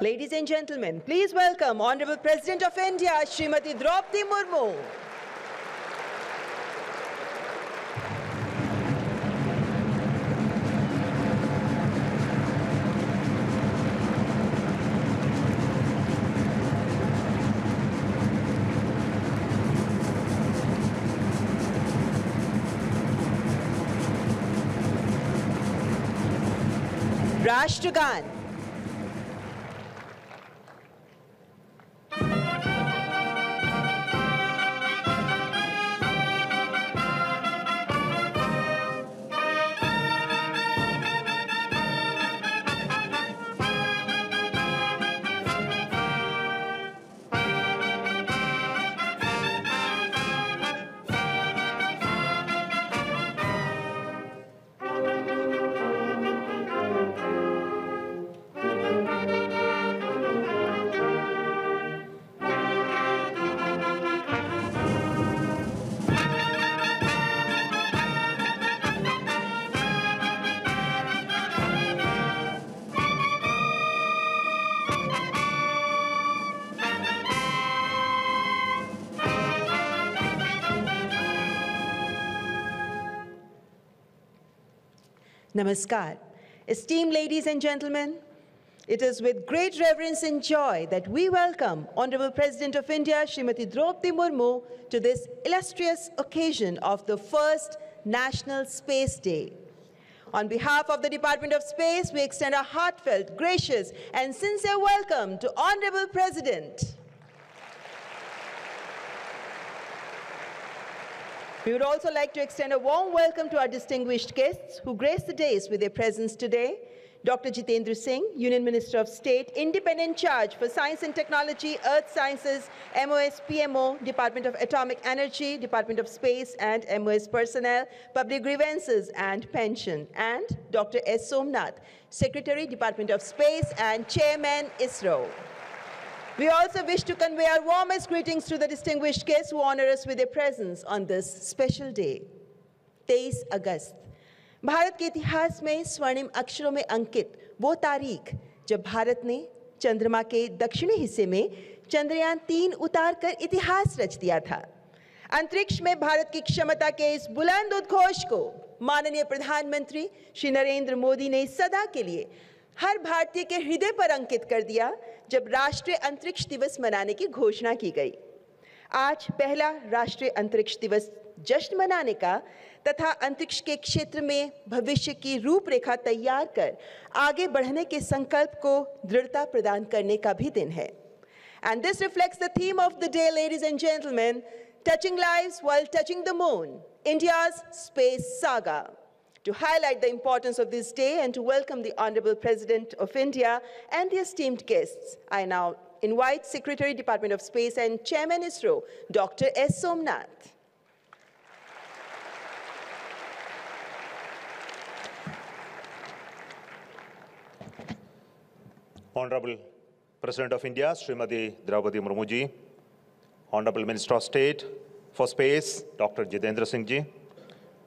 Ladies and gentlemen, please welcome Honorable President of India, Srimati Draupadi Murmu. Rashtragan. Namaskar. Esteemed ladies and gentlemen, it is with great reverence and joy that we welcome Honorable President of India, Srimati Draupadi Murmu, to this illustrious occasion of the first National Space Day. On behalf of the Department of Space, we extend a heartfelt, gracious, and sincere welcome to Honorable President. We would also like to extend a warm welcome to our distinguished guests who grace the dais with their presence today. Dr. Jitendra Singh, Union Minister of State, Independent Charge for Science and Technology, Earth Sciences, MOS PMO, Department of Atomic Energy, Department of Space and MOS Personnel, Public Grievances and Pension, and Dr. S. Somnath, Secretary, Department of Space and Chairman, ISRO. We also wish to convey our warmest greetings to the distinguished guests who honor us with their presence on this special day. 23 अगस्त, भारत के इतिहास में स्वर्णिम अक्षरों में अंकित वो तारीख जब भारत ने चंद्रमा के दक्षिणी हिस्से में चंद्रयान 3 उतारकर इतिहास रच दिया था। अंतरिक्ष में भारत की क्षमता के इस बुलंद उद्घोष को माननीय प्रधानमंत्री श्री नरेंद्र मोदी ने सदा के लिए हर भारतीय के हृदय पर अंकित कर दिया जब राष्ट्रीय अंतरिक्ष दिवस मनाने की घोषणा की गई। आज पहला राष्ट्रीय अंतरिक्ष दिवस जश्न मनाने का तथा अंतरिक्ष के क्षेत्र में भविष्य की रूपरेखा तैयार कर आगे बढ़ने के संकल्प को दृढ़ता प्रदान करने का भी दिन है। And this reflects the theme of the day, ladies and gentlemen, touching lives while touching the moon, India's space saga. To highlight the importance of this day and to welcome the Honorable President of India and the esteemed guests, I now invite Secretary, Department of Space and Chairman ISRO, Dr. S. Somnath. Honorable President of India, Srimati Draupadi Murmu ji, Honorable Minister of State for Space, Dr. Jitendra Singh ji,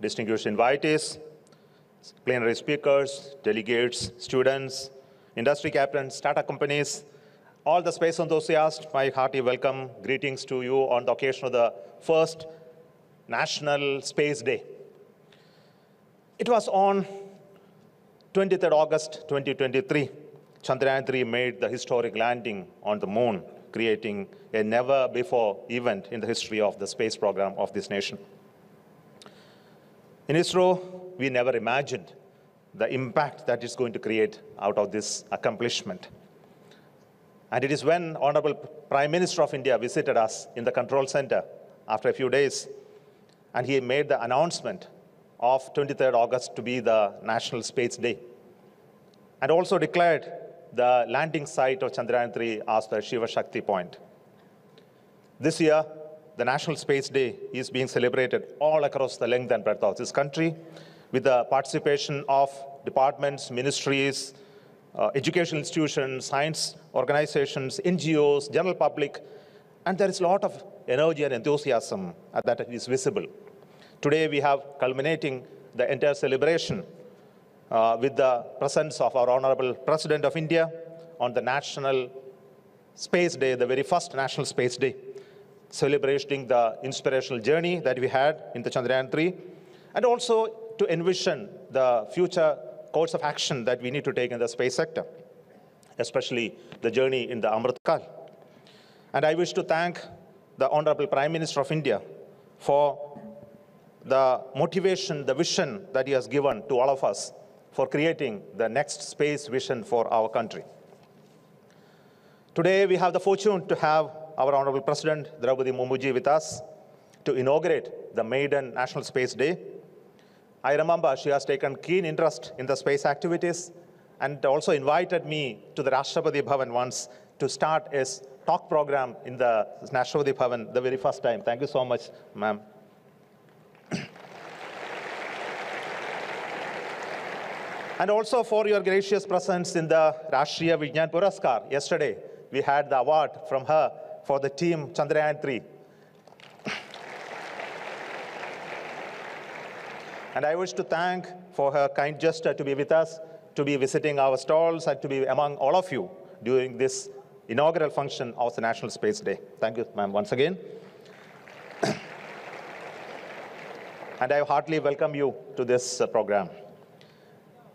distinguished invitees, plenary speakers, delegates, students, industry captains, startup companies, all the space enthusiasts, my hearty welcome, greetings to you on the occasion of the first National Space Day. It was on 23rd August 2023, Chandrayaan-3 made the historic landing on the moon, creating a never-before event in the history of the space program of this nation. In ISRO, we never imagined the impact that it's going to create out of this accomplishment. And it is when Honorable Prime Minister of India visited us in the control center after a few days, and he made the announcement of 23rd August to be the National Space Day, and also declared the landing site of Chandrayaan-3 as the Shiva Shakti point. This year, the National Space Day is being celebrated all across the length and breadth of this country with the participation of departments, ministries, educational institutions, science organizations, NGOs, general public, and there is a lot of energy and enthusiasm that is visible. Today we have culminating the entire celebration with the presence of our Honorable President of India on the National Space Day, the very first National Space Day, celebrating the inspirational journey that we had in the Chandrayaan-3, and also to envision the future course of action that we need to take in the space sector, especially the journey in the Amrit Kal. And I wish to thank the Honorable Prime Minister of India for the motivation, the vision that he has given to all of us for creating the next space vision for our country. Today, we have the fortune to have our Honorable President Draupadi Murmu with us to inaugurate the maiden National Space Day. I remember she has taken keen interest in the space activities and also invited me to the Rashtrapati Bhavan once to start a talk program in the Rashtrapati Bhavan the very first time. Thank you so much, ma'am. And also for your gracious presence in the Rashtriya Vigyan Puraskar. Yesterday, we had the award from her for the team Chandrayaan-3. And I wish to thank for her kind gesture to be with us, to be visiting our stalls, and to be among all of you during this inaugural function of the National Space Day. Thank you, ma'am, once again. And I heartily welcome you to this program.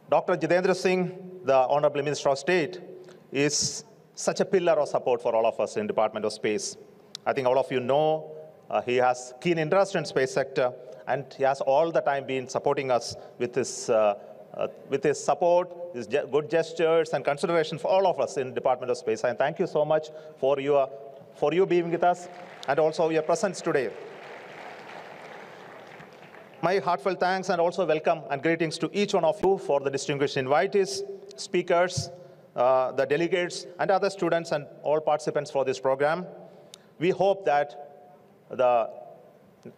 Dr. Jitendra Singh, the Honorable Minister of State, is such a pillar of support for all of us in the Department of Space. I think all of you know he has keen interest in space sector, and he has all the time been supporting us with his support, his good gestures and consideration for all of us in the Department of Space. And thank you so much for you being with us and also your presence today. My heartfelt thanks and also welcome and greetings to each one of you for the distinguished invitees, speakers, the delegates, and other students and all participants for this program. We hope that the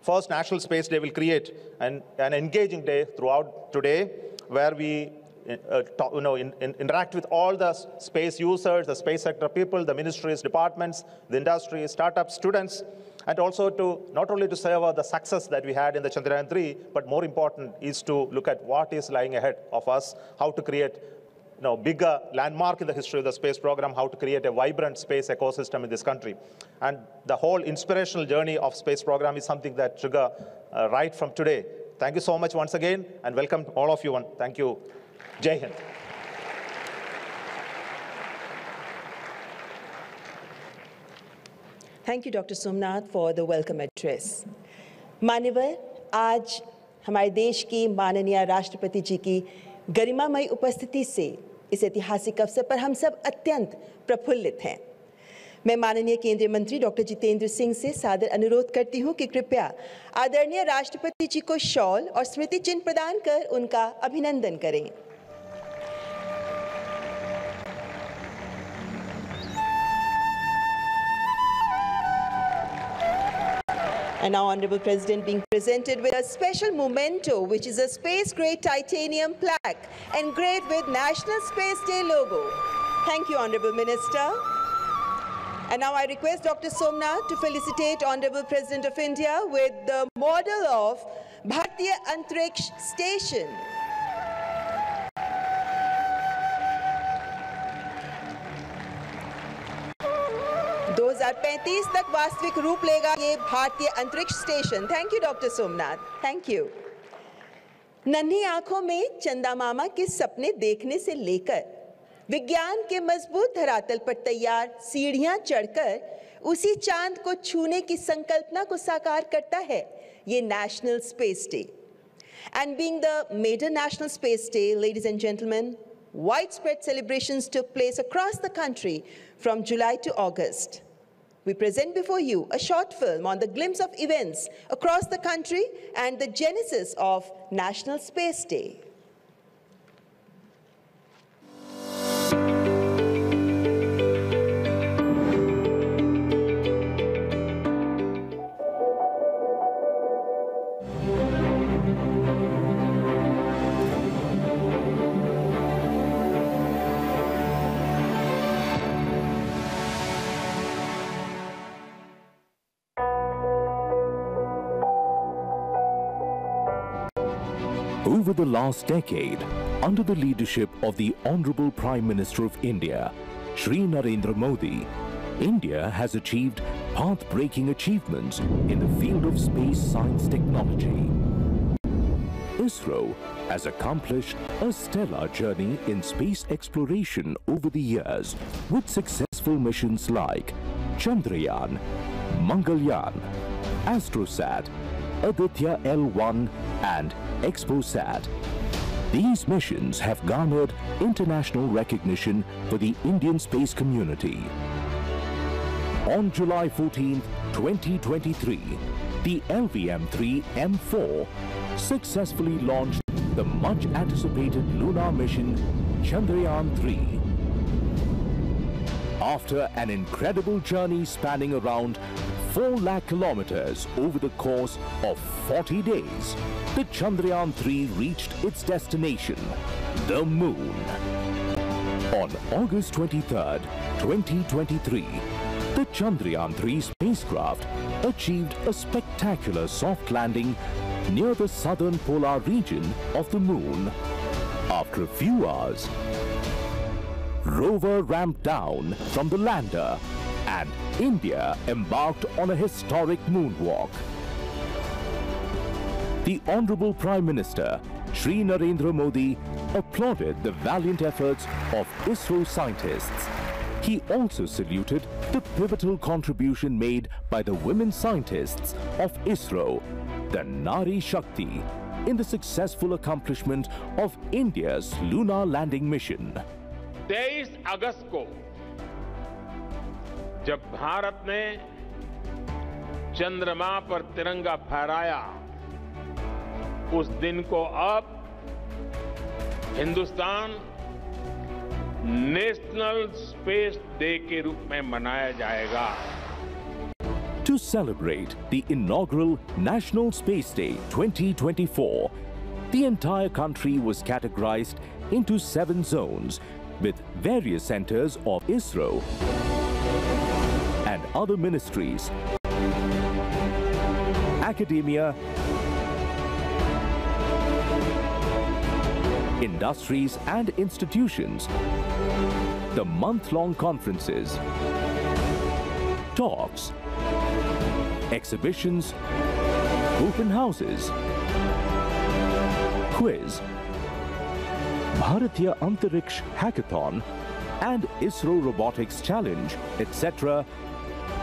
first National Space Day will create an engaging day throughout today, where we interact with all the space users, the space sector people, the ministries, departments, the industry, startups, students, and also to not only to savor the success that we had in the Chandrayaan-3, but more important is to look at what is lying ahead of us, how to create bigger landmark in the history of the space program, how to create a vibrant space ecosystem in this country. And the whole inspirational journey of space program is something that trigger right from today. Thank you so much once again, and welcome to all of you. Thank you. Jai Hind. Thank you, Dr. Somnath, for the welcome address. मान्यवर, आज हमारे देश की माननीय राष्ट्रपति जी की गरिमामयी उपस्थिति से इस ऐतिहासिक अवसर पर हम सब अत्यंत प्रफुल्लित हैं। मैं माननीय केंद्रीय मंत्री डॉक्टर जितेंद्र सिंह से सादर अनुरोध करती हूं कि कृपया आदरणीय राष्ट्रपति जी को शॉल और स्मृति चिन्ह प्रदान कर उनका अभिनंदन करें। And now, Honorable President being presented with a special memento, which is a space-grade titanium plaque engraved with National Space Day logo. Thank you, Honorable Minister. And now I request Dr. Somnath to felicitate Honorable President of India with the model of Bharatiya Antariksh Station. 2035 तक वास्तविक रूप लेगा ये भारतीय अंतरिक्ष station. Thank you doctor Somnath, thank you. नन्ही आंखों में चंदा मामा के सपने देखने से लेकर विज्ञान के मजबूत धरातल पर तैयार सीढ़ियां चढ़कर उसी चांद को छूने की संकल्पना को साकार करता है ये national space day. And being the major National Space Day, ladies and gentlemen, widespread celebrations took place across the country from July to August. We present before you a short film on the glimpse of events across the country and the genesis of National Space Day. Over the last decade, under the leadership of the Honorable Prime Minister of India, Shri Narendra Modi, India has achieved path-breaking achievements in the field of space science technology. ISRO has accomplished a stellar journey in space exploration over the years with successful missions like Chandrayaan, Mangalyaan, Astrosat, Aditya L1 and ExpoSat. These missions have garnered international recognition for the Indian space community. On July 14, 2023, the LVM-3 M4 successfully launched the much-anticipated lunar mission Chandrayaan-3. After an incredible journey spanning around 4 lakh kilometers over the course of 40 days, the Chandrayaan-3 reached its destination, the Moon. On August 23rd, 2023, the Chandrayaan-3 spacecraft achieved a spectacular soft landing near the southern polar region of the Moon. After a few hours, rover ramped down from the lander and India embarked on a historic moonwalk. The Honorable Prime Minister, Shri Narendra Modi, applauded the valiant efforts of ISRO scientists. He also saluted the pivotal contribution made by the women scientists of ISRO, the Nari Shakti, in the successful accomplishment of India's lunar landing mission. 23 अगस्त को जब भारत ने चंद्रमा पर तिरंगा फहराया, उस दिन को अब हिंदुस्तान नेशनल स्पेस डे के रूप में मनाया जाएगा. To celebrate the inaugural National Space Day 2024, the entire country was categorized into 7 zones with various centers of ISRO and other ministries, academia, industries and institutions, the month-long conferences, talks, exhibitions, open houses, quiz, Bharatiya Antariksh Hackathon and ISRO Robotics Challenge, etc.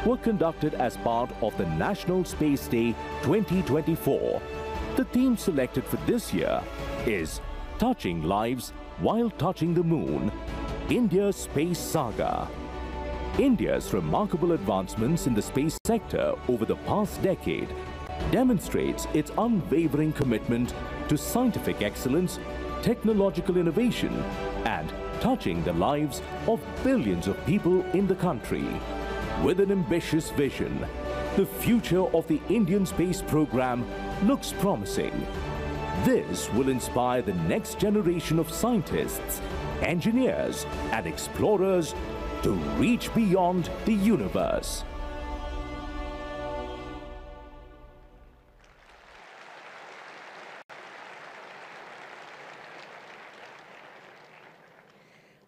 were conducted as part of the National Space Day 2024. The theme selected for this year is Touching Lives While Touching the Moon, India's Space Saga. India's remarkable advancements in the space sector over the past decade demonstrates its unwavering commitment to scientific excellence, technological innovation, and touching the lives of billions of people in the country. With an ambitious vision, the future of the Indian space program looks promising. This will inspire the next generation of scientists, engineers, and explorers to reach beyond the universe.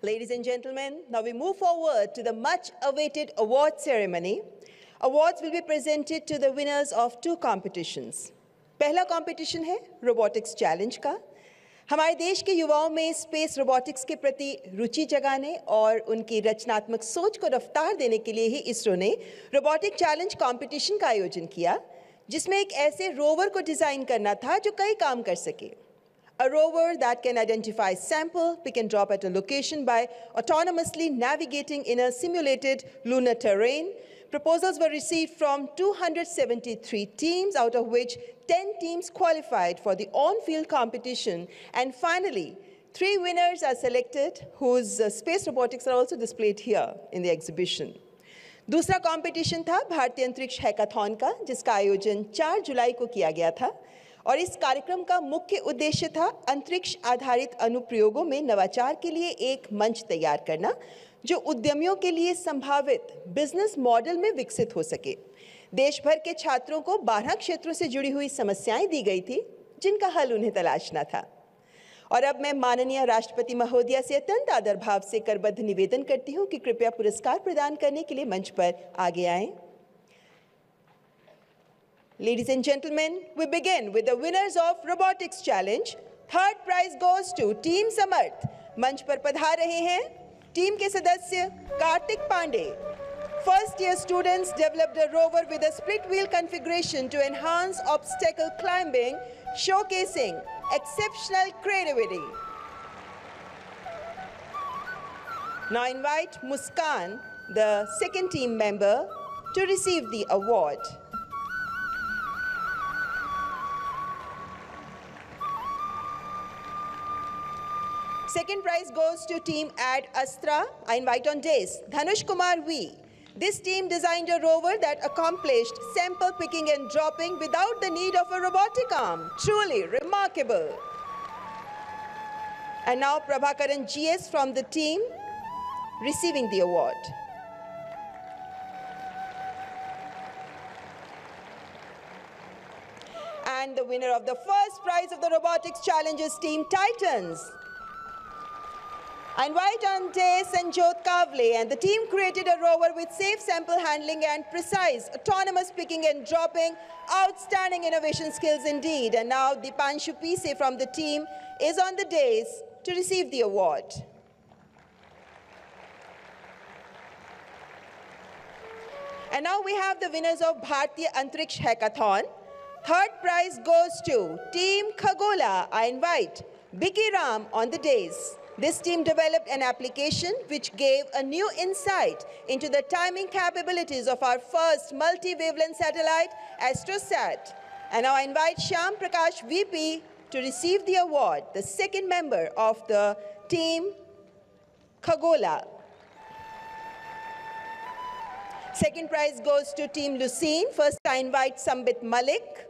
Ladies and gentlemen, now we move forward to the much-awaited award ceremony. Awards will be presented to the winners of 2 competitions. पहला competition है robotics challenge का. हमारे देश के युवाओं में space robotics के प्रति रुचि जगाने और उनकी रचनात्मक सोच को रफ्तार देने के लिए ही इसरो ने रोबोटिक चैलेंज कंपटीशन का आयोजन किया, जिसमें एक ऐसे रोवर को डिजाइन करना था जो कई काम कर सके. A rover that can identify sample, pick and drop at a location by autonomously navigating in a simulated lunar terrain. Proposals were received from 273 teams, out of which 10 teams qualified for the on-field competition. And finally, 3 winners are selected, whose space robotics are also displayed here in the exhibition. दूसरा competition था भारतीय अंतरिक्ष hackathon का, जिसका आयोजन 4 जुलाई को किया गया था. और इस कार्यक्रम का मुख्य उद्देश्य था अंतरिक्ष आधारित अनुप्रयोगों में नवाचार के लिए एक मंच तैयार करना, जो उद्यमियों के लिए संभावित बिजनेस मॉडल में विकसित हो सके. देश भर के छात्रों को 12 क्षेत्रों से जुड़ी हुई समस्याएं दी गई थी, जिनका हल उन्हें तलाशना था. और अब मैं माननीय राष्ट्रपति महोदया से अत्यंत आदर भाव से करबद्ध निवेदन करती हूं कि कृपया पुरस्कार प्रदान करने के लिए मंच पर आगे आएं. Ladies and gentlemen, we begin with the winners of Robotics Challenge. Third prize goes to Team Samarth. मंच पर पधार रहे हैं टीम के सदस्य Kartik Pandey. First year students developed a rover with a split wheel configuration to enhance obstacle climbing, showcasing exceptional creativity. Now invite Muskan, the second team member, to receive the award. Second prize goes to team Ad Astra. I invite on dais Dhanush Kumar V. This team designed a rover that accomplished sample picking and dropping without the need of a robotic arm. Truly remarkable. And now Prabhakaran GS from the team receiving the award. And the winner of the first prize of the Robotics Challenge is Team Titans. I invite on dais Sanjot Kavle, and the team created a rover with safe sample handling and precise autonomous picking and dropping. Outstanding innovation skills indeed. And now Dipanshu Pise from the team is on the dais to receive the award. And now we have the winners of Bharatiya Antariksh Hackathon. Third prize goes to Team Khagola. I invite Biki Ram on the dais. This team developed an application which gave a new insight into the timing capabilities of our first multi-wavelength satellite, AstroSat. And now I invite Shyam Prakash VP to receive the award, the second member of the team Khagola. Second prize goes to Team Lucene. First I invite Sambit Malik.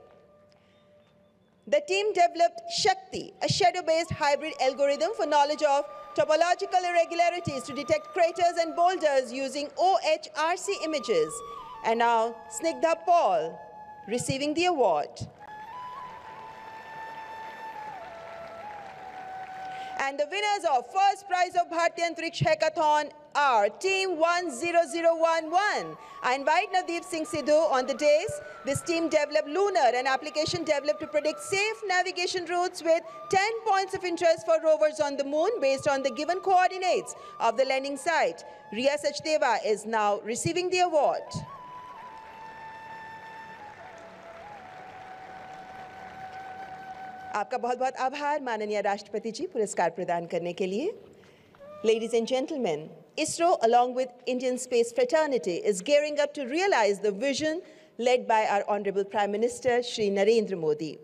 The team developed Shakti, a shadow-based hybrid algorithm for knowledge of topological irregularities to detect craters and boulders using OHRC images. And now, Snigdha Paul receiving the award. And the winners of first prize of Bharatiya Antariksh Hackathon are Team 10011. I invite Navdeep Singh Sidhu on the dais. This team developed Lunar, an application developed to predict safe navigation routes with 10 points of interest for rovers on the moon based on the given coordinates of the landing site. Riya Sachdeva is now receiving the award. आपका बहुत-बहुत आभार माननीय राष्ट्रपति जी पुरस्कार प्रदान करने के लिए. Ladies and gentlemen, ISRO, along with Indian space fraternity, is gearing up to realize the vision led by our Honorable Prime Minister, Shri Narendra Modi.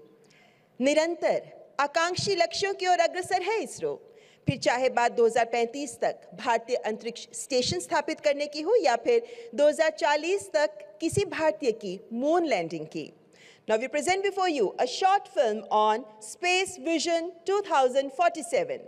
निरंतर आकांक्षी लक्ष्यों की ओर अग्रसर है ISRO. फिर चाहे बात 2035 तक भारतीय अंतरिक्ष स्टेशन स्थापित करने की हो या फिर 2040 तक किसी भारतीय की मून लैंडिंग की. Now we present before you a short film on Space Vision 2047.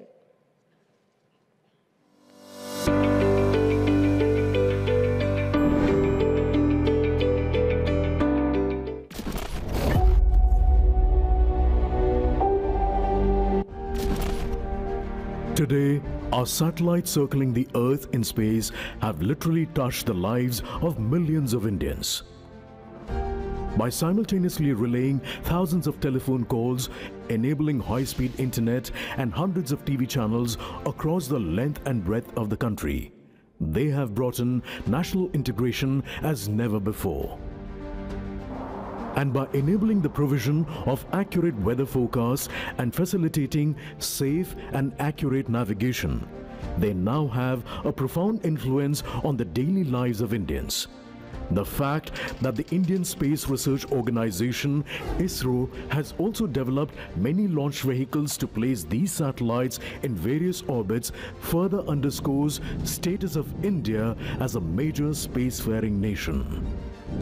Today, Our satellites circling the Earth in space have literally touched the lives of millions of Indians. By simultaneously relaying thousands of telephone calls, enabling high-speed internet and hundreds of TV channels across the length and breadth of the country, they have brought in national integration as never before. And by enabling the provision of accurate weather forecasts and facilitating safe and accurate navigation, they now have a profound influence on the daily lives of Indians. The fact that the Indian Space Research Organization, ISRO, has also developed many launch vehicles to place these satellites in various orbits further underscores status of India as a major spacefaring nation.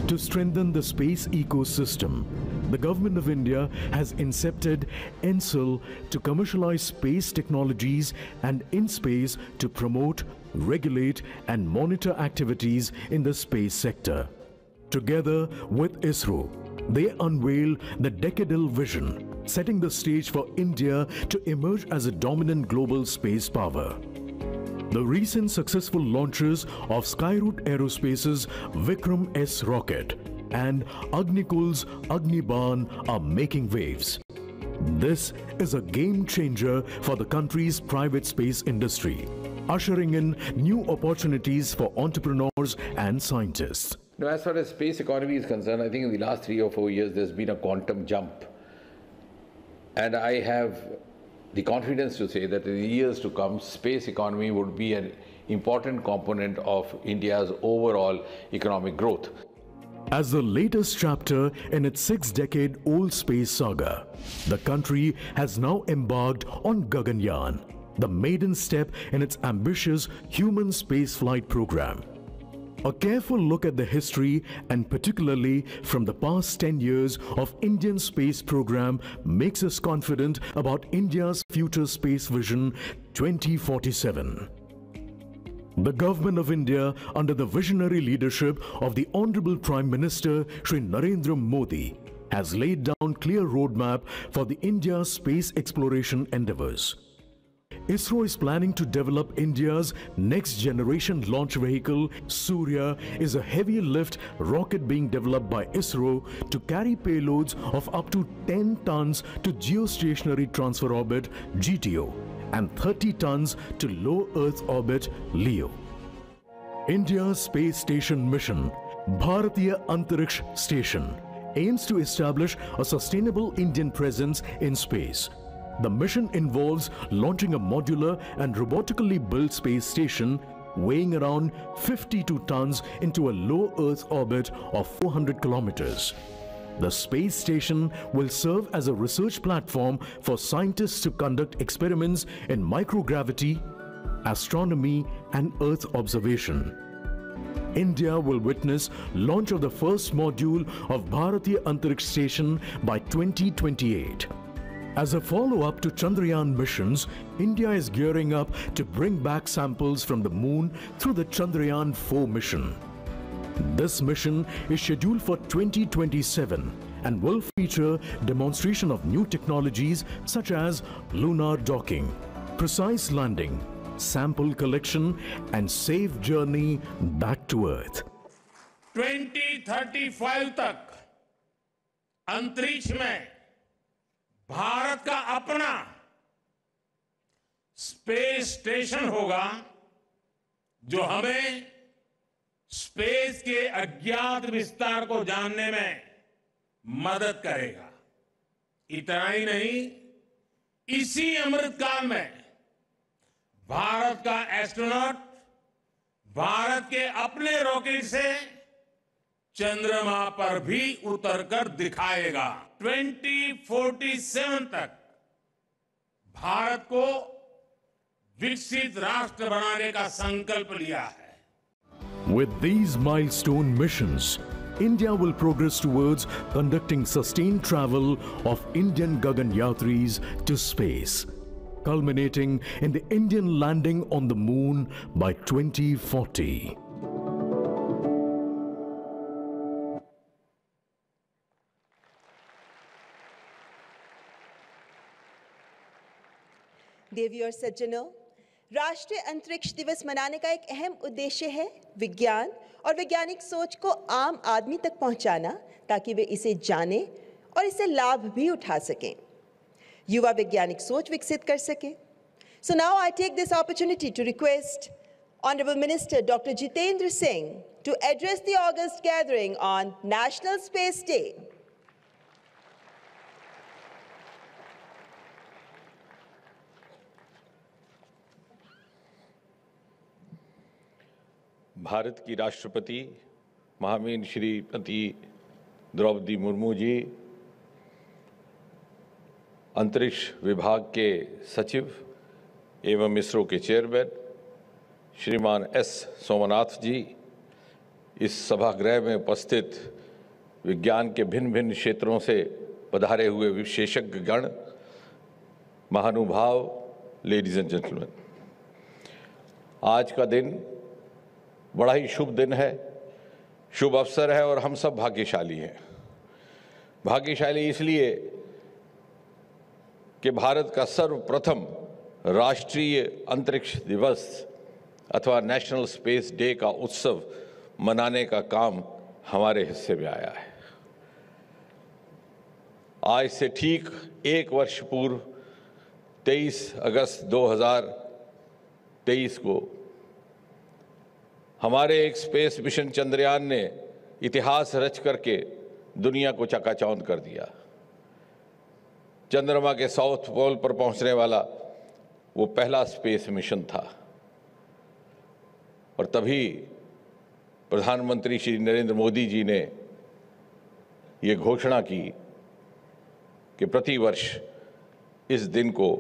To strengthen the space ecosystem, the Government of India has incepted ENSIL to commercialize space technologies and InSpace to promote, regulate and monitor activities in the space sector. Together with ISRO, they unveil the decadal vision, setting the stage for India to emerge as a dominant global space power. The recent successful launches of Skyroot Aerospace's Vikram S rocket and Agnikul's Agniban are making waves. This is a game changer for the country's private space industry, ushering in new opportunities for entrepreneurs and scientists. Now, as far as space economy is concerned, I think in the last 3 or 4 years there's been a quantum jump. And I have the confidence to say that in the years to come, space economy would be an important component of India's overall economic growth. As the latest chapter in its 6-decade-old space saga, the country has now embarked on Gaganyaan, the maiden step in its ambitious human spaceflight program. A careful look at the history, and particularly from the past 10 years of Indian space program, makes us confident about India's future space vision 2047. The Government of India, under the visionary leadership of the Honorable Prime Minister Shri Narendra Modi, has laid down clear roadmap for the India's space exploration endeavors. ISRO is planning to develop India's next generation launch vehicle. Surya is a heavy lift rocket being developed by ISRO to carry payloads of up to 10 tons to geostationary transfer orbit (GTO) and 30 tons to low Earth orbit (LEO). India's space station mission, Bharatiya Antariksh Station, aims to establish a sustainable Indian presence in space. The mission involves launching a modular and robotically built space station weighing around 52 tons into a low Earth orbit of 400 kilometers. The space station will serve as a research platform for scientists to conduct experiments in microgravity, astronomy and Earth observation. India will witness launch of the first module of Bharatiya Antariksh Station by 2028. As a follow-up to Chandrayaan missions, India is gearing up to bring back samples from the moon through the Chandrayaan 4 mission. This mission is scheduled for 2027 and will feature demonstration of new technologies such as lunar docking, precise landing, sample collection and safe journey back to Earth. 2035 तक अंतरिक्ष में भारत का अपना space station होगा जो हमें space के अज्ञात विस्तार को जानने में मदद करेगा। इतना ही नहीं, इसी अमृतकाल में भारत का एस्ट्रोनॉट भारत के अपने रॉकेट से चंद्रमा पर भी उतरकर दिखाएगा। 2047 तक भारत को विकसित राष्ट्र बनाने का संकल्प लिया है। With these milestone missions, India will progress towards conducting sustained travel of Indian Gaganyatris to space, culminating in the Indian landing on the moon by 2040. Dear viewers, Sajjano, राष्ट्रीय अंतरिक्ष दिवस मनाने का एक अहम उद्देश्य है विज्ञान और वैज्ञानिक सोच को आम आदमी तक पहुंचाना, ताकि वे इसे जाने और इससे लाभ भी उठा सकें, युवा वैज्ञानिक सोच विकसित कर सकें। So now I take this opportunity to request Honorable Minister Dr. Jitendra Singh to address the August gathering on National Space Day. Bharat की राष्ट्रपति महामहिम श्रीमती द्रौपदी मुर्मू जी, अंतरिक्ष विभाग के सचिव एवं इसरो के चेयरमैन श्रीमान एस सोमनाथ जी, इस सभागृह में उपस्थित विज्ञान के भिन्न भिन्न क्षेत्रों से पधारे हुए विशेषज्ञगण, महानुभाव, लेडीज एंड जेंटलमैन, आज का दिन बड़ा ही शुभ दिन है, शुभ अवसर है और हम सब भाग्यशाली हैं। भाग्यशाली इसलिए कि भारत का सर्वप्रथम राष्ट्रीय अंतरिक्ष दिवस अथवा नेशनल स्पेस डे का उत्सव मनाने का काम हमारे हिस्से में आया है। आज से ठीक एक वर्ष पूर्व 23 अगस्त 2023 को हमारे एक स्पेस मिशन चंद्रयान ने इतिहास रच करके दुनिया को चकाचौंध कर दिया। चंद्रमा के साउथ पोल पर पहुंचने वाला वो पहला स्पेस मिशन था और तभी प्रधानमंत्री श्री नरेंद्र मोदी जी ने ये घोषणा की कि प्रतिवर्ष इस दिन को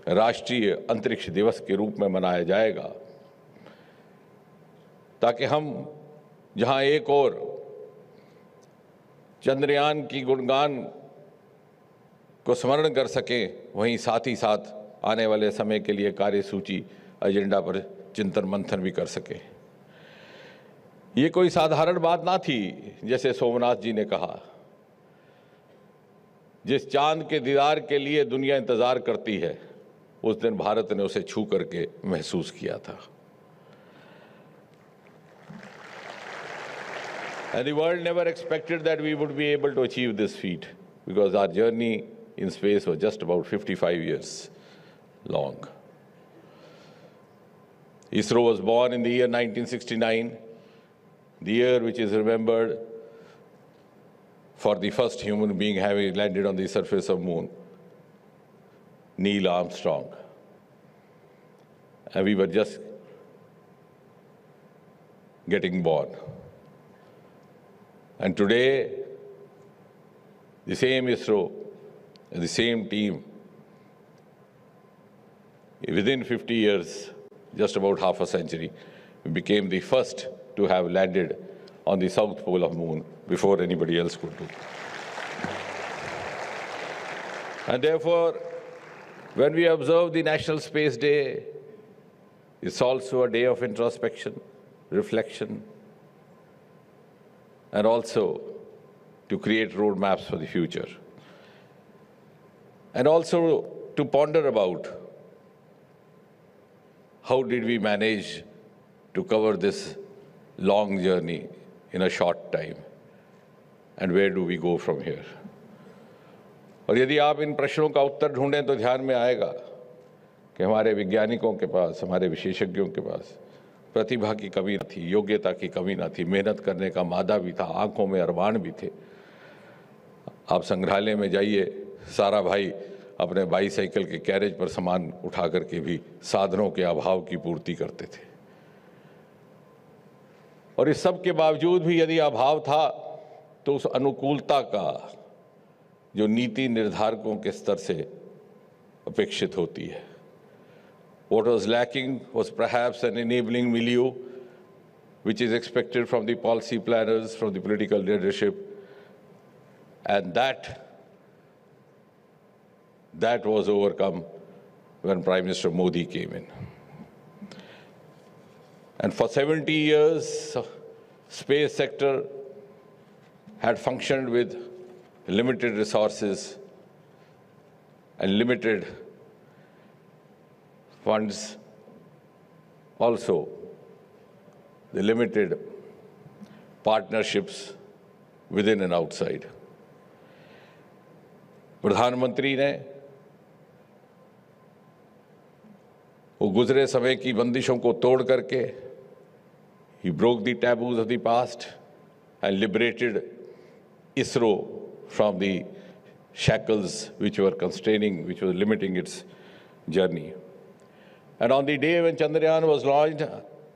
राष्ट्रीय अंतरिक्ष दिवस के रूप में मनाया जाएगा, ताकि हम जहां एक और चंद्रयान की गुणगान को स्मरण कर सकें, वहीं साथ ही साथ आने वाले समय के लिए कार्यसूची एजेंडा पर चिंतन मंथन भी कर सकें। ये कोई साधारण बात ना थी, जैसे सोमनाथ जी ने कहा। जिस चांद के दीदार के लिए दुनिया इंतजार करती है, उस दिन भारत ने उसे छू करके महसूस किया था। And the world never expected that we would be able to achieve this feat, because our journey in space was just about 55 years long. ISRO was born in the year 1969, the year which is remembered for the first human being having landed on the surface of Moon, Neil Armstrong. And we were just getting born. And today, the same ISRO and the same team, within 50 years, just about half a century, we became the first to have landed on the south pole of Moon before anybody else could do. And therefore, when we observe the National Space Day, it's also a day of introspection, reflection, and also to create roadmaps for the future. And also to ponder about how did we manage to cover this long journey in a short time, and where do we go from here? और यदि आप इन प्रश्नों का उत्तर ढूंढें तो ध्यान में आएगा कि हमारे वैज्ञानिकों के पास, हमारे विशेषज्ञों के पास प्रतिभा की कमी न थी, योग्यता की कमी न थी, मेहनत करने का मादा भी था, आंखों में अरमान भी थे। आप संग्रहालय में जाइए, सारा भाई अपने बाईसाइकिल के कैरेज पर सामान उठा करके भी साधनों के अभाव की पूर्ति करते थे। और इस सब के बावजूद भी यदि अभाव था तो उस अनुकूलता का जो नीति निर्धारकों के स्तर से अपेक्षित होती है, what was lacking was perhaps an enabling milieu which is expected from the policy planners, from the political leadership, and that was overcome when Prime Minister Modi came in. And for 70 years, space sector had functioned with limited resources and limited funds also the limited partnerships within and outside. प्रधानमंत्री ने वो गुजरे समय की बंदिशों को तोड़ करके he broke the taboos of the past and liberated ISRO from the shackles which were constraining, which were limiting its journey. And on the day when Chandrayaan was launched,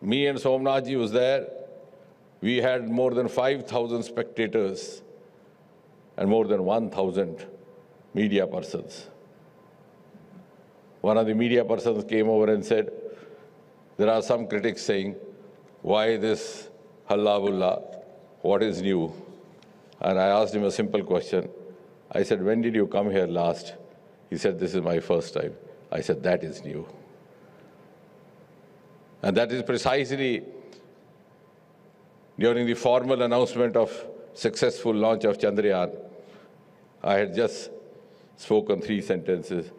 me and Somnath ji was there. We had more than 5,000 spectators and more than 1,000 media persons. One of the media persons came over and said, there are some critics saying, why this halla-bulla? What is new? And I asked him a simple question. I said, when did you come here last? He said, this is my first time. I said, that is new. And that is precisely during the formal announcement of successful launch of Chandrayaan. I had just spoken 3 sentences.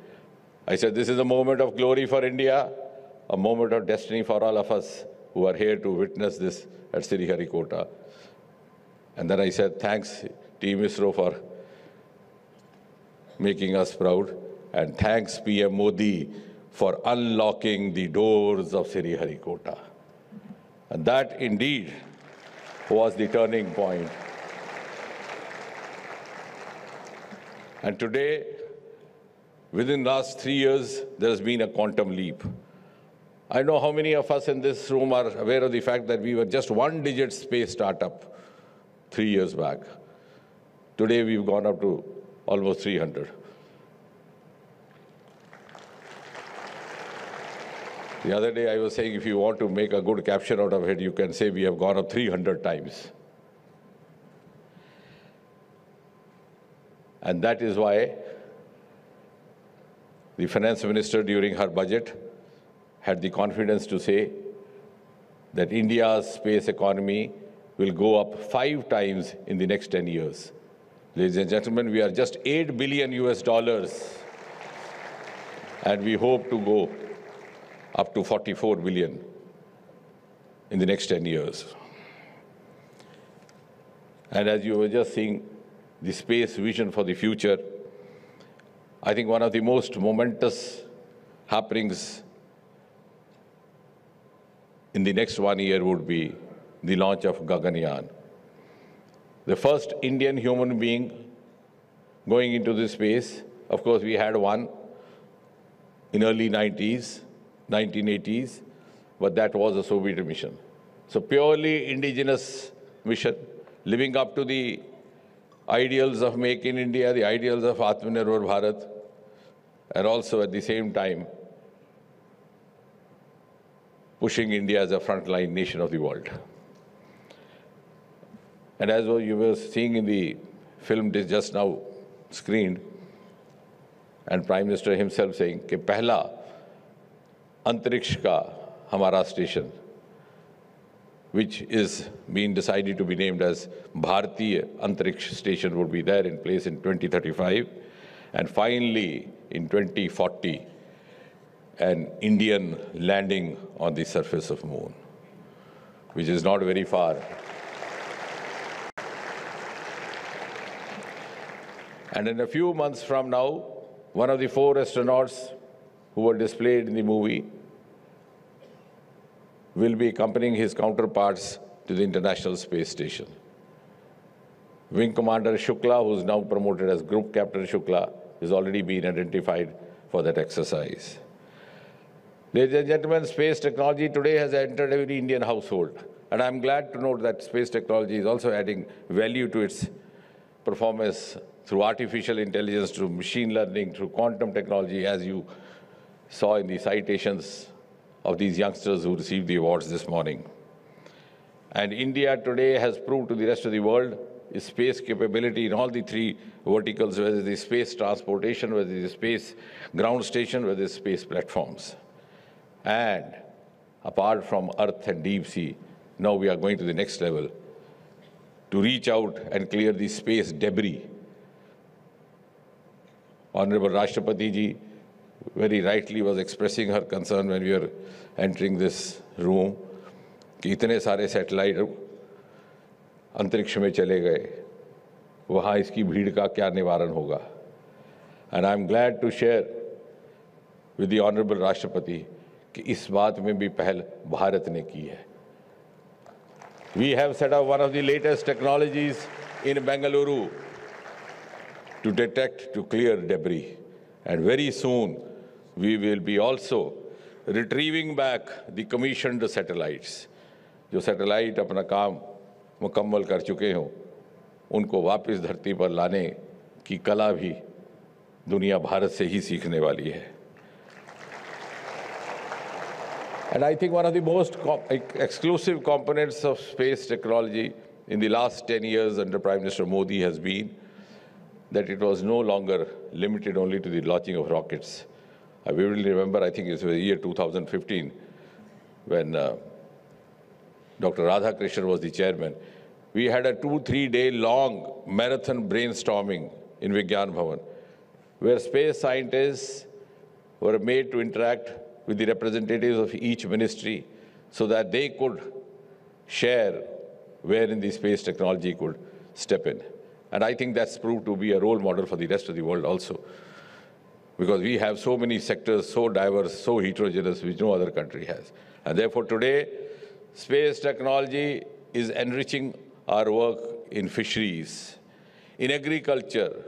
I said, this is a moment of glory for India, a moment of destiny for all of us who are here to witness this at Sriharikota. And then I said, thanks, Team ISRO, for making us proud. And thanks, PM Modi, for unlocking the doors of Sriharikota. And that indeed was the turning point. And today, within the last 3 years, there has been a quantum leap. I know how many of us in this room are aware of the fact that we were just 1-digit space startup 3 years back. Today, we've gone up to almost 300. The other day, I was saying, if you want to make a good caption out of it, you can say we have gone up 300 times. And that is why the finance minister, during her budget, had the confidence to say that India's space economy will go up 5 times in the next 10 years. Ladies and gentlemen, we are just $8 billion US, and we hope to go up to 44 billion in the next 10 years. And as you were just seeing, the space vision for the future, I think one of the most momentous happenings in the next 1 year would be the launch of Gaganyaan. The first Indian human being going into this space. Of course, we had one in early 1980s, but that was a Soviet mission. So purely indigenous mission, living up to the ideals of Make in India, the ideals of Atmanirbhar Bharat, and also at the same time pushing India as a frontline nation of the world. And as you were seeing in the film just now screened, and Prime Minister himself saying कि पहला अंतरिक्ष का हमारा station, which is being decided to be named as Bharatiya Antariksh Station, would be there in place in 2035, and finally in 2040, an Indian landing on the surface of Moon, which is not very far. And in a few months from now, one of the 4 astronauts who were displayed in the movie will be accompanying his counterparts to the International Space Station. Wing Commander Shukla, who is now promoted as Group Captain Shukla, has already been identified for that exercise. Ladies and gentlemen, space technology today has entered every Indian household. And I'm glad to note that space technology is also adding value to its performance through artificial intelligence, through machine learning, through quantum technology, as you saw in the citations of these youngsters who received the awards this morning. And India today has proved to the rest of the world its space capability in all the 3 verticals, whether it is space transportation, whether it is space ground station, whether it is space platforms. And apart from Earth and deep sea, now we are going to the next level to reach out and clear the space debris. Honorable Rashtrapati ji very rightly was expressing her concern when we were entering this room कि इतने सारे satellite अंतरिक्ष में चले गए, वहाँ इसकी भीड़ का क्या निवारण होगा। And I'm glad to share with the Honorable राष्ट्रपति कि इस बात में भी पहल भारत ने की है। We have set up one of the latest technologies in Bengaluru to detect, to clear debris. And very soon, we will be also retrieving back the commissioned satellites. जो सैटेलाइट अपना काम मुकम्मल कर चुके हों, उनको वापस धरती पर लाने की कला भी दुनिया भारत से ही सीखने वाली है। And I think one of the most exclusive components of space technology in the last 10 years under Prime Minister Modi has been that it was no longer limited only to the launching of rockets. I vividly remember, I think it was the year 2015, when Dr. Radhakrishnan was the chairman. We had a 2-3 day long marathon brainstorming in Vigyan Bhavan, where space scientists were made to interact with the representatives of each ministry so that they could share where in the space technology could step in. And I think that's proved to be a role model for the rest of the world also, because we have so many sectors, so diverse, so heterogeneous, which no other country has. And therefore today, space technology is enriching our work in fisheries, in agriculture,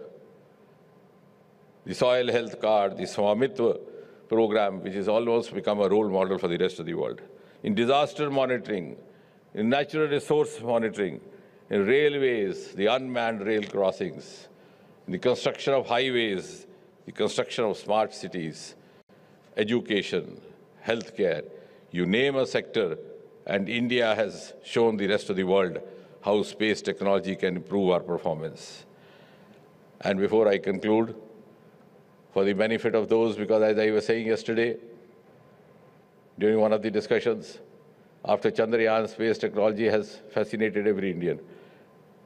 the soil health card, the Swamitva program, which has almost become a role model for the rest of the world, in disaster monitoring, in natural resource monitoring, in railways, the unmanned rail crossings, in the construction of highways, the construction of smart cities, education, healthcare, you name a sector, and India has shown the rest of the world how space technology can improve our performance. And before I conclude, for the benefit of those, because as I was saying yesterday, during one of the discussions, after Chandrayaan, space technology has fascinated every Indian.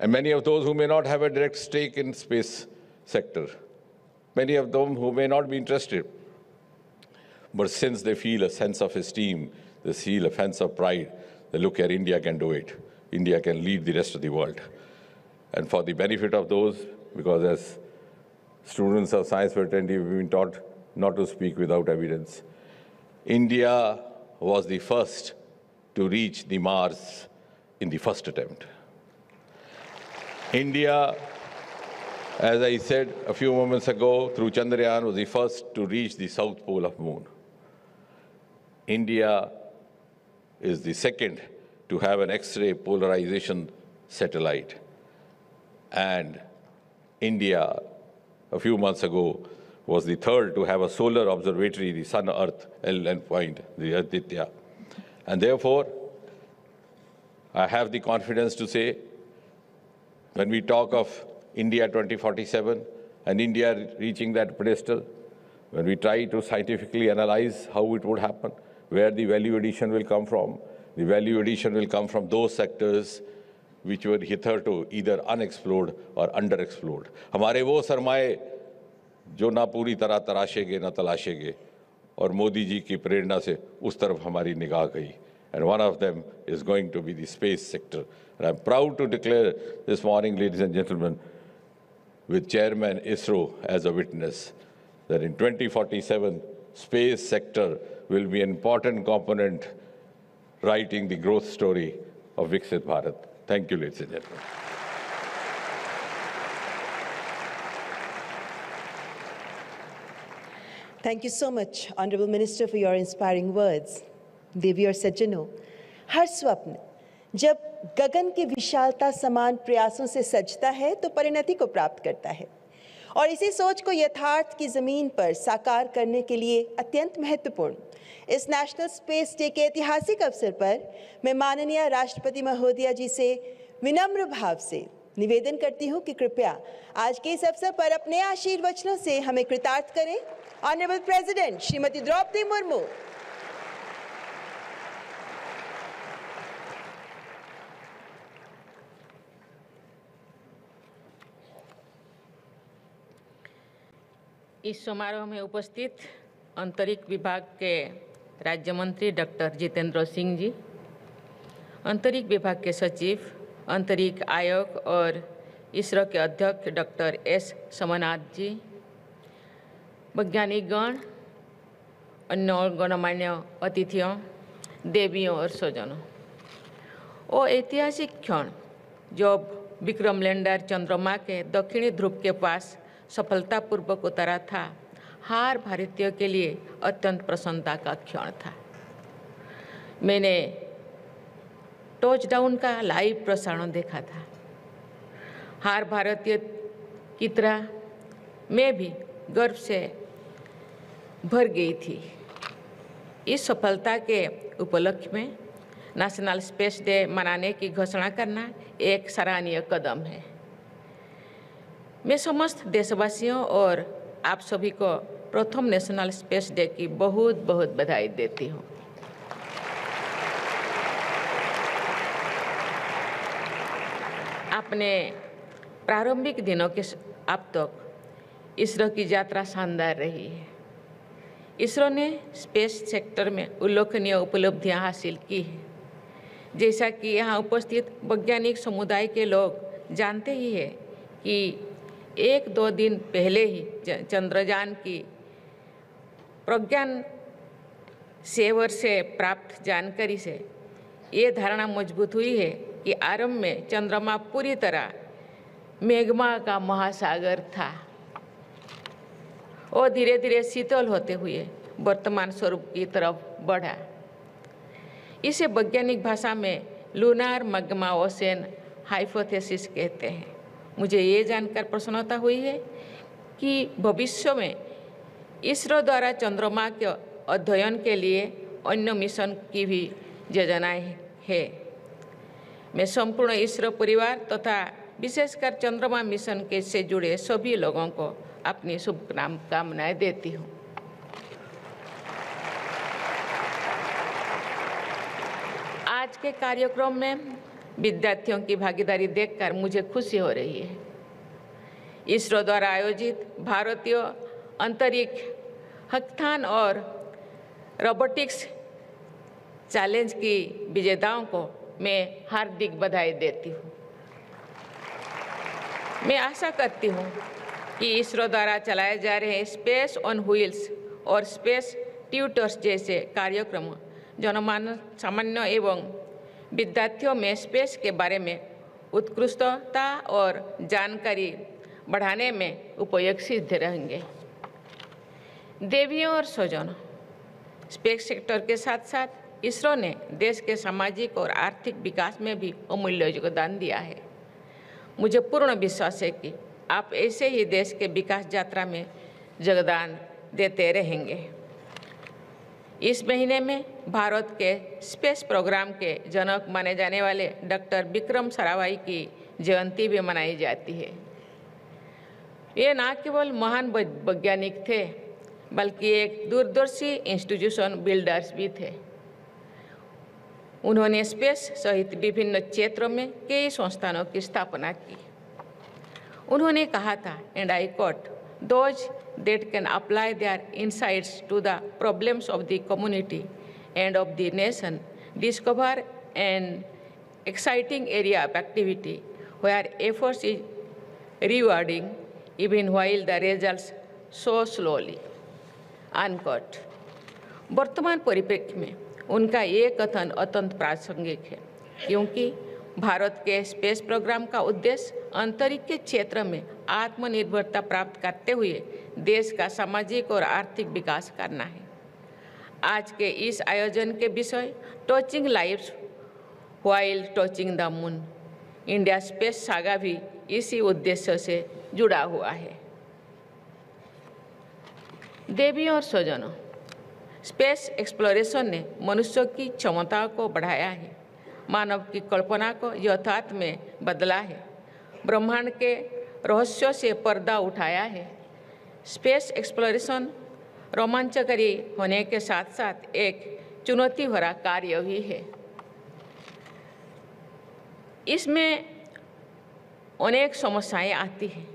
And many of those who may not have a direct stake in space sector, many of them who may not be interested, but since they feel a sense of esteem, they feel a sense of pride, they look here, India can do it. India can lead the rest of the world. And for the benefit of those, because as students of science fraternity, we've been taught not to speak without evidence. India was the first to reach the Mars in the first attempt. India, as I said a few moments ago, through Chandrayaan, was the first to reach the south pole of the moon. India is the second to have an X-ray polarization satellite. And India, a few months ago, was the third to have a solar observatory, the Sun-Earth endpoint, the Aditya. And therefore, I have the confidence to say, when we talk of India 2047 and India reaching that pedestal, when we try to scientifically analyze how it would happen, where the value addition will come from, the value addition will come from those sectors which were hitherto either unexplored or underexplored. हमारे वो सरमाए जो ना पूरी तरह तराशेंगे ना तलाशेंगे, और मोदी जी की प्रेरणा से उस तरफ हमारी निगाह गई. And one of them is going to be the space sector. And I'm proud to declare this morning, ladies and gentlemen, with Chairman ISRO as a witness, that in 2047, space sector will be an important component writing the growth story of Viksit Bharat. Thank you, ladies and gentlemen. Thank you so much, Honorable Minister, for your inspiring words. देवी और सज्जनों, हर स्वप्न जब गगन की विशालता समान प्रयासों से सजता है तो परिणति को प्राप्त करता है, और इसी सोच को यथार्थ की जमीन पर साकार करने के लिए अत्यंत महत्वपूर्ण इस नेशनल स्पेस डे के ऐतिहासिक अवसर पर मैं माननीय राष्ट्रपति महोदया जी से विनम्र भाव से निवेदन करती हूं कि कृपया आज के इस अवसर पर अपने आशीर्वचनों से हमें कृतार्थ करें. Honourable president Shrimati Draupadi Murmu. इस समारोह में उपस्थित अंतरिक्ष विभाग के राज्य मंत्री डॉक्टर जितेंद्र सिंह जी, अंतरिक्ष विभाग के सचिव, अंतरिक्ष आयोग और इसरो के अध्यक्ष डॉक्टर एस सोमनाथ जी, वैज्ञानिकगण, अन्य गणमान्य अतिथियों, देवियों और स्वजनों, वो ऐतिहासिक क्षण जब विक्रम लैंडर चंद्रमा के दक्षिणी ध्रुव के पास सफलतापूर्वक उतरा था, हर भारतीय के लिए अत्यंत प्रसन्नता का क्षण था। मैंने टचडाउन का लाइव प्रसारण देखा था। हर भारतीय की तरह मैं भी गर्व से भर गई थी। इस सफलता के उपलक्ष्य में नेशनल स्पेस डे मनाने की घोषणा करना एक सराहनीय कदम है। मैं समस्त देशवासियों और आप सभी को प्रथम नेशनल स्पेस डे की बहुत बहुत बधाई देती हूँ। अपने प्रारंभिक दिनों के अब तक इसरो की यात्रा शानदार रही है। इसरो ने स्पेस सेक्टर में उल्लेखनीय उपलब्धियां हासिल की हैं। जैसा कि यहाँ उपस्थित वैज्ञानिक समुदाय के लोग जानते ही हैं कि 1-2 दिन पहले ही चंद्रयान की प्रज्ञान सेवर से प्राप्त जानकारी से ये धारणा मजबूत हुई है कि आरंभ में चंद्रमा पूरी तरह मैग्मा का महासागर था और धीरे धीरे शीतल होते हुए वर्तमान स्वरूप की तरफ बढ़ा। इसे वैज्ञानिक भाषा में लूनार मैग्मा ओशन हाइपोथेसिस कहते हैं। मुझे ये जानकर प्रसन्नता हुई है कि भविष्य में इसरो द्वारा चंद्रमा के अध्ययन के लिए अन्य मिशन की भी योजनाएं है। मैं संपूर्ण इसरो परिवार तथा विशेषकर चंद्रमा मिशन के से जुड़े सभी लोगों को अपनी शुभकामनाएं देती हूँ। आज के कार्यक्रम में विद्यार्थियों की भागीदारी देखकर मुझे खुशी हो रही है। इसरो द्वारा आयोजित भारतीय अंतरिक्ष हैकाथॉन और रोबोटिक्स चैलेंज की विजेताओं को मैं हार्दिक बधाई देती हूँ। मैं आशा करती हूँ कि इसरो द्वारा चलाए जा रहे स्पेस ऑन व्हील्स और स्पेस ट्यूटर्स जैसे कार्यक्रम सामान्य एवं विद्यार्थियों में स्पेस के बारे में उत्कृष्टता और जानकारी बढ़ाने में उपयोगी सिद्ध रहेंगे। देवियों और स्वजनों, स्पेस सेक्टर के साथ साथ इसरो ने देश के सामाजिक और आर्थिक विकास में भी अमूल्य योगदान दिया है। मुझे पूर्ण विश्वास है कि आप ऐसे ही देश के विकास यात्रा में योगदान देते रहेंगे। इस महीने में भारत के स्पेस प्रोग्राम के जनक माने जाने वाले डॉक्टर विक्रम साराभाई की जयंती भी मनाई जाती है। ये न केवल महान वैज्ञानिक थे बल्कि एक दूरदर्शी इंस्टीट्यूशन बिल्डर्स भी थे। उन्होंने स्पेस सहित विभिन्न क्षेत्रों में कई संस्थानों की स्थापना की। उन्होंने कहा था, and I quote, "Those that can apply their insights to the problems of the community and of the nation discover an exciting area of activity where efforts is rewarding even while the results so slowly." Unquote. वर्तमान परिप्रेक्ष्य में उनका ये कथन अत्यंत प्रासंगिक है क्योंकि भारत के स्पेस प्रोग्राम का उद्देश्य अंतरिक्ष के क्षेत्र में आत्मनिर्भरता प्राप्त करते हुए देश का सामाजिक और आर्थिक विकास करना है। आज के इस आयोजन के विषय touching lives while touching the moon, India space saga भी इसी उद्देश्य से जुड़ा हुआ है। देवियों और स्वजनों, स्पेस एक्सप्लोरेशन ने मनुष्य की क्षमताओं को बढ़ाया है, मानव की कल्पना को यथार्थ में बदला है, ब्रह्मांड के रहस्यों से पर्दा उठाया है। स्पेस एक्सप्लोरेशन रोमांचकारी होने के साथ साथ एक चुनौती भरा कार्य भी है। इसमें अनेक समस्याएं आती हैं।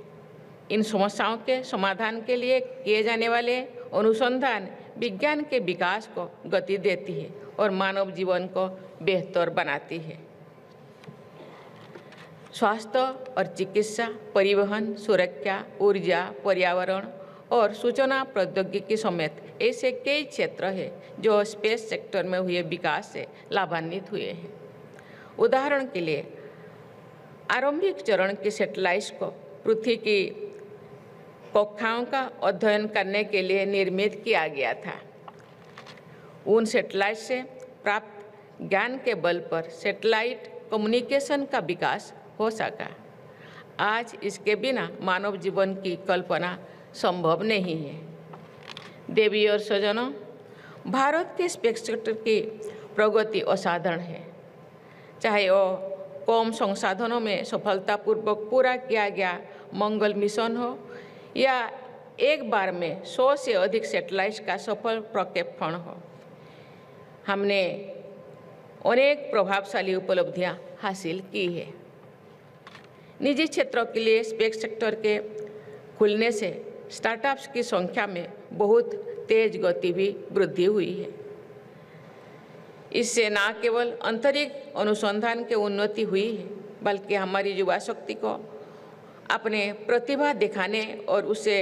इन समस्याओं के समाधान के लिए किए जाने वाले अनुसंधान विज्ञान के विकास को गति देती है और मानव जीवन को बेहतर बनाती है। स्वास्थ्य और चिकित्सा, परिवहन, सुरक्षा, ऊर्जा, पर्यावरण और सूचना प्रौद्योगिकी समेत ऐसे कई क्षेत्र हैं जो स्पेस सेक्टर में हुए विकास से लाभान्वित हुए हैं। उदाहरण के लिए आरंभिक चरण की सैटेलाइट्स को पृथ्वी की कक्षाओं का अध्ययन करने के लिए निर्मित किया गया था। उन सैटेलाइट से प्राप्त ज्ञान के बल पर सैटेलाइट कम्युनिकेशन का विकास हो सका। आज इसके बिना मानव जीवन की कल्पना संभव नहीं है। देवी और स्वजनों, भारत के स्पेस सेक्टर की प्रगति असाधारण है। चाहे वो कम संसाधनों में सफलतापूर्वक पूरा किया गया मंगल मिशन हो या एक बार में 100 से अधिक सैटेलाइट्स का सफल प्रक्षेपण हो, हमने अनेक प्रभावशाली उपलब्धियां हासिल की है। निजी क्षेत्रों के लिए स्पेस सेक्टर के खुलने से स्टार्टअप्स की संख्या में बहुत तेज गति भी वृद्धि हुई है। इससे न केवल अंतरिक्ष अनुसंधान की उन्नति हुई है, बल्कि हमारी युवा शक्ति को अपने प्रतिभा दिखाने और उसे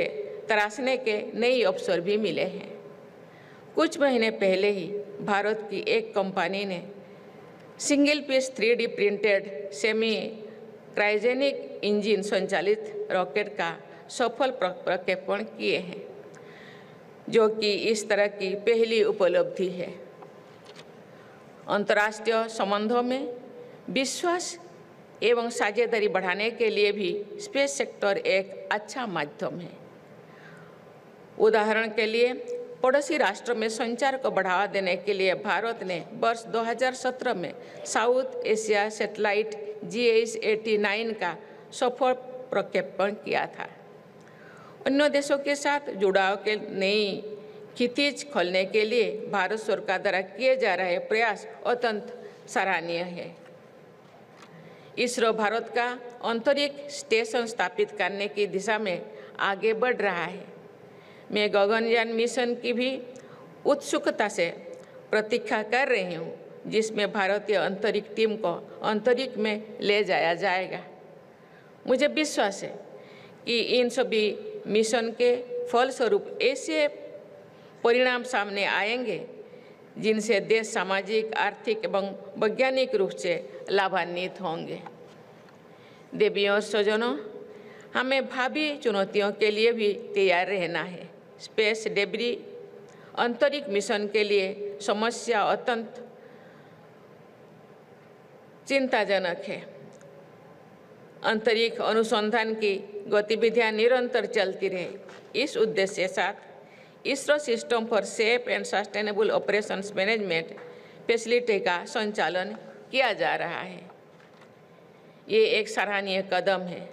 तराशने के नए अवसर भी मिले हैं। कुछ महीने पहले ही भारत की एक कंपनी ने single piece 3D printed semi cryogenic engine संचालित रॉकेट का सफल प्रक्षेपण किए हैं, जो कि इस तरह की पहली उपलब्धि है। अंतर्राष्ट्रीय संबंधों में विश्वास एवं साझेदारी बढ़ाने के लिए भी स्पेस सेक्टर एक अच्छा माध्यम है। उदाहरण के लिए पड़ोसी राष्ट्र में संचार को बढ़ावा देने के लिए भारत ने वर्ष 2017 में साउथ एशिया सैटेलाइट GS-89 का सफल प्रक्षेपण किया था। अन्य देशों के साथ जुड़ाव के नई खितीज खोलने के लिए भारत सरकार द्वारा किए जा रहे प्रयास अत्यंत सराहनीय है। इसरो भारत का अंतरिक्ष स्टेशन स्थापित करने की दिशा में आगे बढ़ रहा है। मैं गगनयान मिशन की भी उत्सुकता से प्रतीक्षा कर रही हूँ, जिसमें भारतीय अंतरिक्ष टीम को अंतरिक्ष में ले जाया जाएगा। मुझे विश्वास है कि इन सभी मिशन के फलस्वरूप ऐसे परिणाम सामने आएंगे जिनसे देश सामाजिक, आर्थिक एवं वैज्ञानिक रूप से लाभान्वित होंगे। देवियों और स्वजनों, हमें भावी चुनौतियों के लिए भी तैयार रहना है। स्पेस डेब्री अंतरिक्ष मिशन के लिए समस्या अत्यंत चिंताजनक है। अंतरिक्ष अनुसंधान की गतिविधियां निरंतर चलती रहे, इस उद्देश्य के साथ ISRO system for safe and sustainable operations management facility का संचालन किया जा रहा है। ये एक सराहनीय कदम है।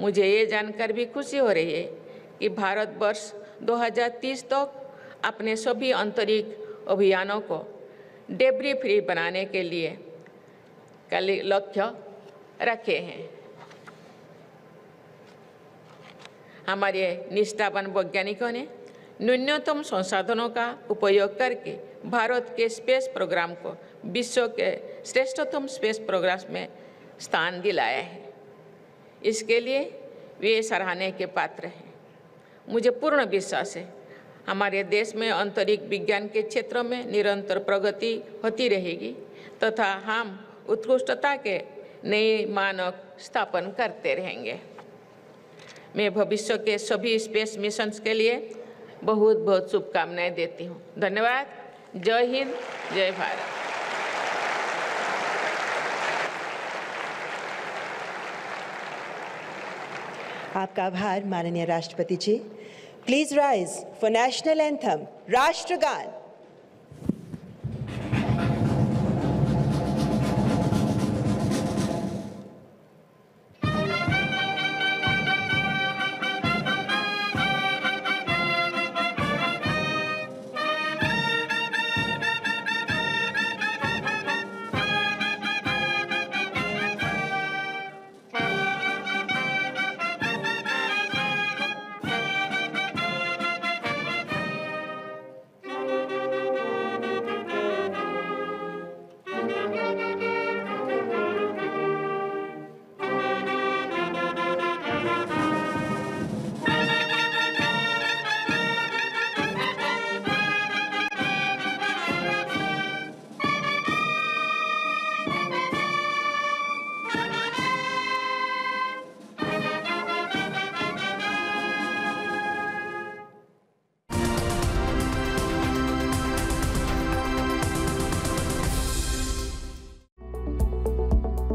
मुझे ये जानकर भी खुशी हो रही है कि भारत वर्ष 2030 तक अपने सभी अंतरिक्ष अभियानों को डेब्री फ्री बनाने के लिए लक्ष्य रखे हैं। हमारे निष्ठावान वैज्ञानिकों ने न्यूनतम संसाधनों का उपयोग करके भारत के स्पेस प्रोग्राम को विश्व के श्रेष्ठतम स्पेस प्रोग्राम्स में स्थान दिलाया है। इसके लिए वे सराहने के पात्र हैं। मुझे पूर्ण विश्वास है हमारे देश में अंतरिक्ष विज्ञान के क्षेत्र में निरंतर प्रगति होती रहेगी तथा हम उत्कृष्टता के नए मानक स्थापन करते रहेंगे। मैं भविष्य के सभी स्पेस मिशंस के लिए बहुत बहुत शुभकामनाएं देती हूँ। धन्यवाद। जय हिंद, जय भारत। आपका आभार माननीय राष्ट्रपति जी। Please rise for national anthem, राष्ट्रगान।